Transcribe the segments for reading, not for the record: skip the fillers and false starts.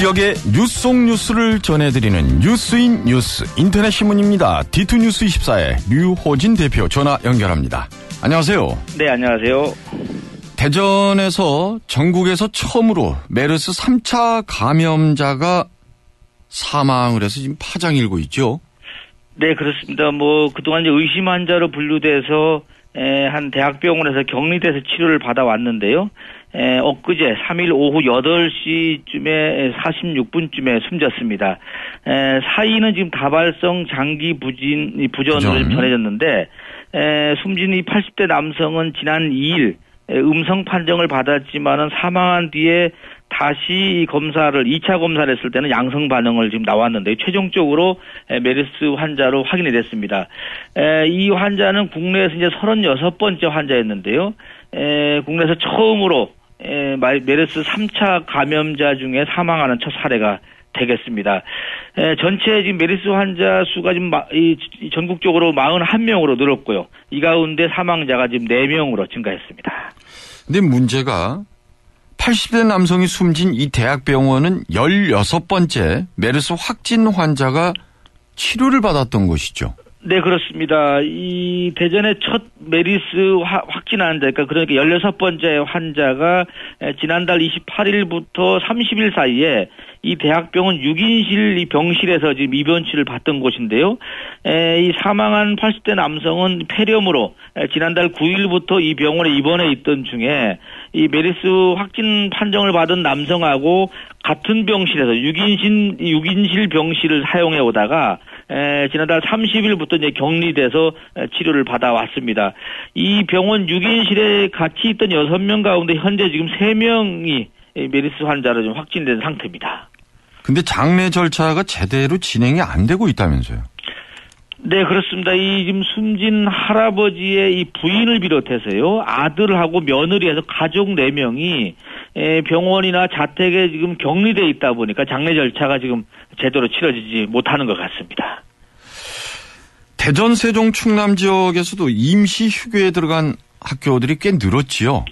지역의 뉴스 속 뉴스를 전해드리는 뉴스인 뉴스 인터넷 신문입니다. D2뉴스24의 류호진 대표 전화 연결합니다. 안녕하세요. 네, 안녕하세요. 대전에서 전국에서 처음으로 메르스 3차 감염자가 사망을 해서 지금 파장이 일고 있죠. 네, 그렇습니다. 그동안 이제 의심 환자로 분류돼서 한 대학병원에서 격리돼서 치료를 받아왔는데요. 엊그제 3일 오후 8시쯤에 46분쯤에 숨졌습니다. 사인은 지금 다발성 장기 부전으로 전해졌는데, 숨진 이 80대 남성은 지난 2일 음성 판정을 받았지만은 사망한 뒤에 다시 2차 검사를 했을 때는 양성 반응을 지금 나왔는데 최종적으로 메르스 환자로 확인이 됐습니다. 이 환자는 국내에서 이제 36번째 환자였는데요. 국내에서 처음으로 메르스 3차 감염자 중에 사망하는 첫 사례가 되겠습니다. 전체 지금 메르스 환자 수가 지금 전국적으로 41명으로 늘었고요. 이 가운데 사망자가 지금 4명으로 증가했습니다. 근데 문제가 80대 남성이 숨진 이 대학병원은 16번째 메르스 확진 환자가 치료를 받았던 곳이죠. 네, 그렇습니다. 이 대전의 첫 메르스 확진 환자니까 그러니까 16번째 환자가 지난달 28일부터 30일 사이에 이 대학병원 6인실 이 병실에서 지금 입원치를 받던 곳인데요. 이 사망한 80대 남성은 폐렴으로 지난달 9일부터 이 병원에 입원해 있던 중에 이 메르스 확진 판정을 받은 남성하고 같은 병실에서 6인실 병실을 사용해 오다가 지난달 30일부터 이제 격리돼서 치료를 받아왔습니다. 이 병원 6인실에 같이 있던 6명 가운데 현재 지금 3명이 메르스 환자로 좀 확진된 상태입니다. 근데 장례 절차가 제대로 진행이 안 되고 있다면서요? 네, 그렇습니다. 이 지금 숨진 할아버지의 이 부인을 비롯해서요, 아들하고 며느리에서 가족 4명이 병원이나 자택에 지금 격리돼 있다 보니까 장례 절차가 지금 제대로 치러지지 못하는 것 같습니다. 대전, 세종, 충남 지역에서도 임시 휴교에 들어간 학교들이 꽤 늘었지요?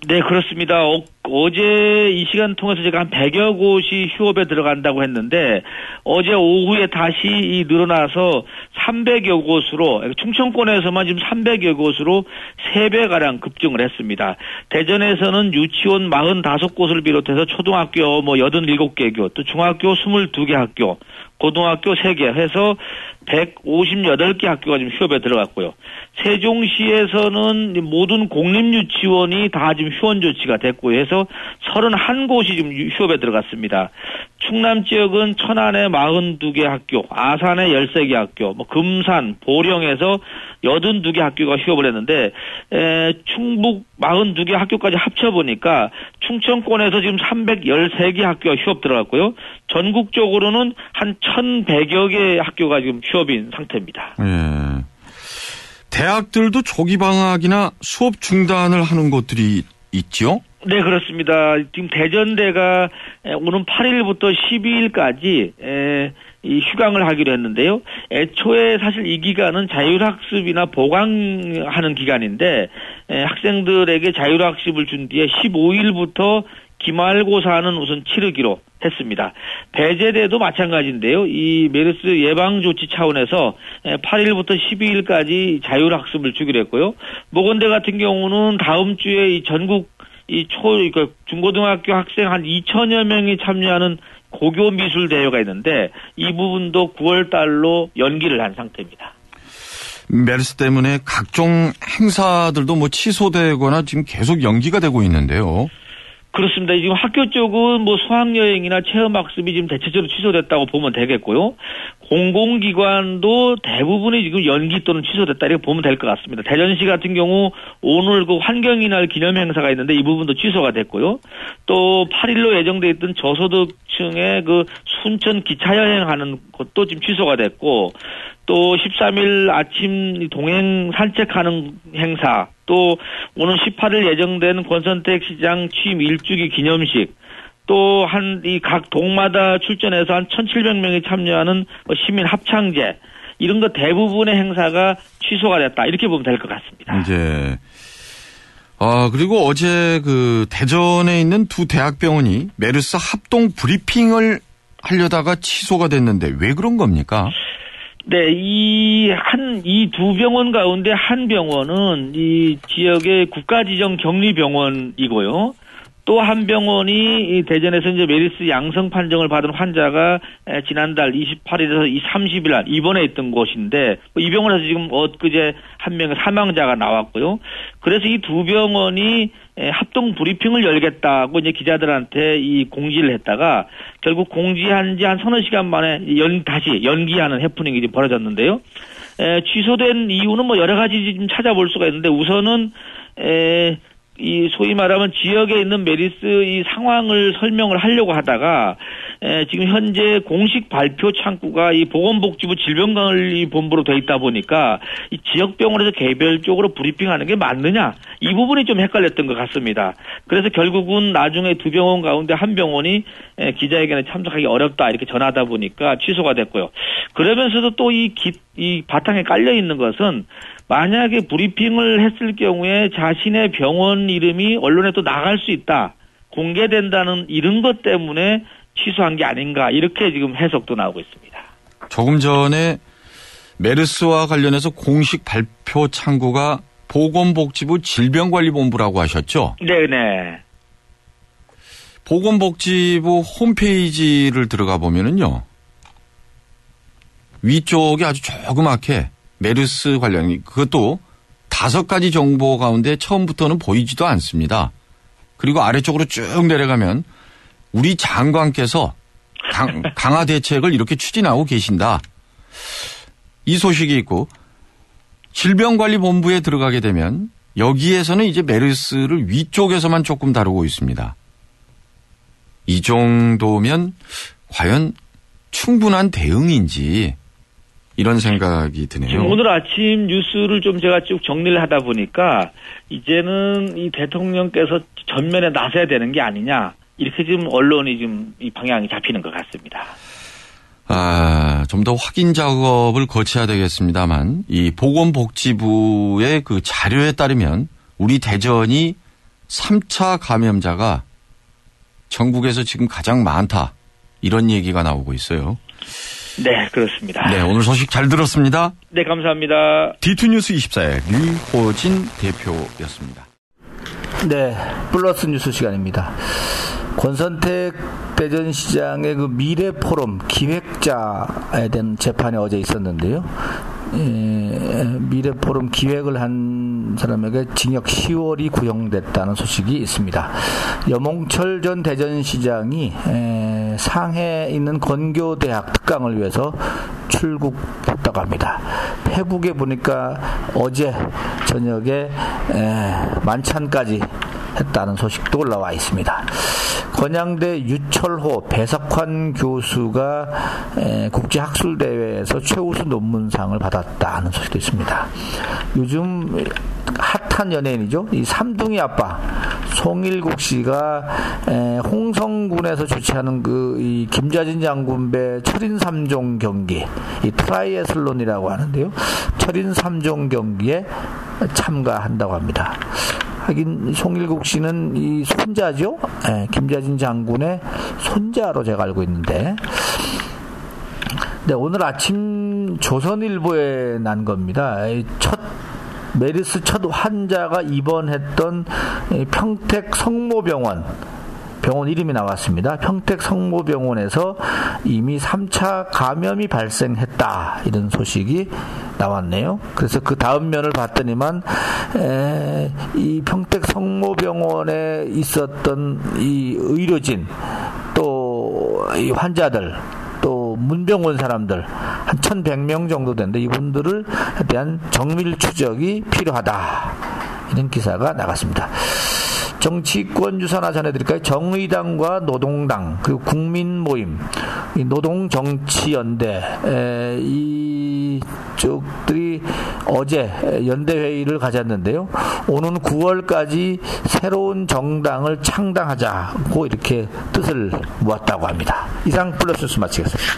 네, 그렇습니다. 어제 이 시간 통해서 제가 한 100여 곳이 휴업에 들어간다고 했는데 어제 오후에 다시 늘어나서 300여 곳으로 충청권에서만 지금 300여 곳으로 3배가량 급증을 했습니다. 대전에서는 유치원 45곳을 비롯해서 초등학교 87개 교, 또 중학교 22개 학교, 고등학교 3개 해서 158개 학교가 지금 휴업에 들어갔고요. 세종시에서는 모든 공립유치원이 다 지금 휴원 조치가 됐고 해서 31곳이 지금 휴업에 들어갔습니다. 충남 지역은 천안에 42개 학교, 아산에 13개 학교, 금산, 보령에서 82개 학교가 휴업을 했는데 충북 42개 학교까지 합쳐보니까 충청권에서 지금 313개 학교가 휴업 들어갔고요. 전국적으로는 한 1,100여 개 학교가 지금 휴업인 상태입니다. 예. 대학들도 조기 방학이나 수업 중단을 하는 곳들이 있죠? 네, 그렇습니다. 지금 대전대가 오는 8일부터 12일까지 이 휴강을 하기로 했는데요. 애초에 사실 이 기간은 자율학습이나 보강하는 기간인데 학생들에게 자율학습을 준 뒤에 15일부터 기말고사는 우선 치르기로 했습니다. 배제대도 마찬가지인데요. 이 메르스 예방 조치 차원에서 8일부터 12일까지 자율학습을 주기로 했고요. 모건대 같은 경우는 다음 주에 이 전국 중고등학교 학생 한 2천여 명이 참여하는 고교 미술 대회가 있는데 이 부분도 9월 달로 연기를 한 상태입니다. 메르스 때문에 각종 행사들도 취소되거나 지금 계속 연기가 되고 있는데요. 그렇습니다. 지금 학교 쪽은 수학여행이나 체험학습이 지금 대체적으로 취소됐다고 보면 되겠고요. 공공기관도 대부분이 지금 연기 또는 취소됐다 이렇게 보면 될 것 같습니다. 대전시 같은 경우 오늘 환경의 날 기념 행사가 있는데 이 부분도 취소가 됐고요. 또 8일로 예정돼 있던 저소득층의 순천 기차여행하는 것도 지금 취소가 됐고 또 13일 아침 동행 산책하는 행사 또 오는 18일 예정된 권선택 시장 취임 1주기 기념식 또 각 동마다 출전해서 한 1,700명이 참여하는 시민 합창제 이런 거 대부분의 행사가 취소가 됐다 이렇게 보면 될 것 같습니다. 이제 그리고 어제 그 대전에 있는 두 대학병원이 메르스 합동 브리핑을 하려다가 취소가 됐는데 왜 그런 겁니까? 네, 이 두 병원 가운데 한 병원은 이 지역의 국가지정 격리병원이고요. 또 한 병원이 이 대전에서 이제 메르스 양성 판정을 받은 환자가 지난달 28일에서 30일 날 입원해 있던 곳인데 이 병원에서 지금 엊그제 한 명의 사망자가 나왔고요. 그래서 이 두 병원이 합동 브리핑을 열겠다고 이제 기자들한테 이 공지를 했다가 결국 공지한 지 한 서너 시간 만에 다시 연기하는 해프닝이 지금 벌어졌는데요. 취소된 이유는 뭐 여러 가지 좀 찾아볼 수가 있는데 우선은 이 소위 말하면 지역에 있는 메르스 이 상황을 설명을 하려고 하다가 지금 현재 공식 발표 창구가 이 보건복지부 질병관리본부로 돼 있다 보니까 이 지역 병원에서 개별적으로 브리핑하는 게 맞느냐 이 부분이 좀 헷갈렸던 것 같습니다. 그래서 결국은 나중에 두 병원 가운데 한 병원이 기자회견에 참석하기 어렵다 이렇게 전하다 보니까 취소가 됐고요. 그러면서도 또 이 바탕에 깔려 있는 것은 만약에 브리핑을 했을 경우에 자신의 병원 이름이 언론에 또 나갈 수 있다, 공개된다는 이런 것 때문에 취소한 게 아닌가 이렇게 지금 해석도 나오고 있습니다. 조금 전에 메르스와 관련해서 공식 발표 창구가 보건복지부 질병관리본부라고 하셨죠? 네네. 보건복지부 홈페이지를 들어가 보면은요. 위쪽에 아주 조그맣게 메르스 관련 그것도 5가지 정보 가운데 처음부터는 보이지도 않습니다. 그리고 아래쪽으로 쭉 내려가면 우리 장관께서 강화 대책을 이렇게 추진하고 계신다. 이 소식이 있고 질병관리본부에 들어가게 되면 여기에서는 이제 메르스를 위쪽에서만 조금 다루고 있습니다. 이 정도면 과연 충분한 대응인지 이런 생각이 드네요. 오늘 아침 뉴스를 좀 제가 쭉 정리를 하다 보니까 이제는 이 대통령께서 전면에 나서야 되는 게 아니냐 이렇게 지금 언론이 지금 이 방향이 잡히는 것 같습니다. 좀 더 확인 작업을 거쳐야 되겠습니다만 이 보건복지부의 그 자료에 따르면 우리 대전이 3차 감염자가 전국에서 지금 가장 많다 이런 얘기가 나오고 있어요. 네, 그렇습니다. 네, 오늘 소식 잘 들었습니다. 네, 감사합니다. D2뉴스 24의 류호진 대표였습니다. 네, 플러스 뉴스 시간입니다. 권선택 대전시장의 그 미래포럼 기획자에 대한 재판이 어제 있었는데요. 미래포럼 기획을 한 사람에게 징역 10월이 구형됐다는 소식이 있습니다. 여몽철 전 대전시장이 상해에 있는 건교대학 특강을 위해서 출국했다고 합니다. 페북에 보니까 어제 저녁에 만찬까지 했다는 소식도 올라와 있습니다. 건양대 유철호 배석환 교수가 국제학술대회에서 최우수 논문상을 받았다는 소식도 있습니다. 요즘 핫한 연예인이죠. 이 삼둥이 아빠 송일국 씨가 홍성군에서 주최하는 이 김자진 장군배 철인 3종 경기, 이 트라이애슬론이라고 하는데요. 철인 3종 경기에 참가한다고 합니다. 하긴 송일국 씨는 이 손자죠. 김자진 장군의 손자로 제가 알고 있는데, 네, 오늘 아침 조선일보에 난 겁니다. 메르스 첫 환자가 입원했던 평택 성모병원 이름이 나왔습니다. 평택 성모병원에서 이미 3차 감염이 발생했다 이런 소식이 나왔네요. 그래서 그 다음 면을 봤더니만 이 평택 성모병원에 있었던 이 의료진 또 이 환자들 또 문병 온 사람들 한 1,100명 정도 되는데 이분들을 대한 정밀 추적이 필요하다 이런 기사가 나갔습니다. 정치권 뉴스 하나 전해드릴까요? 정의당과 노동당 그리고 국민모임, 노동정치연대 이쪽들이 어제 연대회의를 가졌는데요. 오는 9월까지 새로운 정당을 창당하자고 이렇게 뜻을 모았다고 합니다. 이상 플러스 뉴스 마치겠습니다.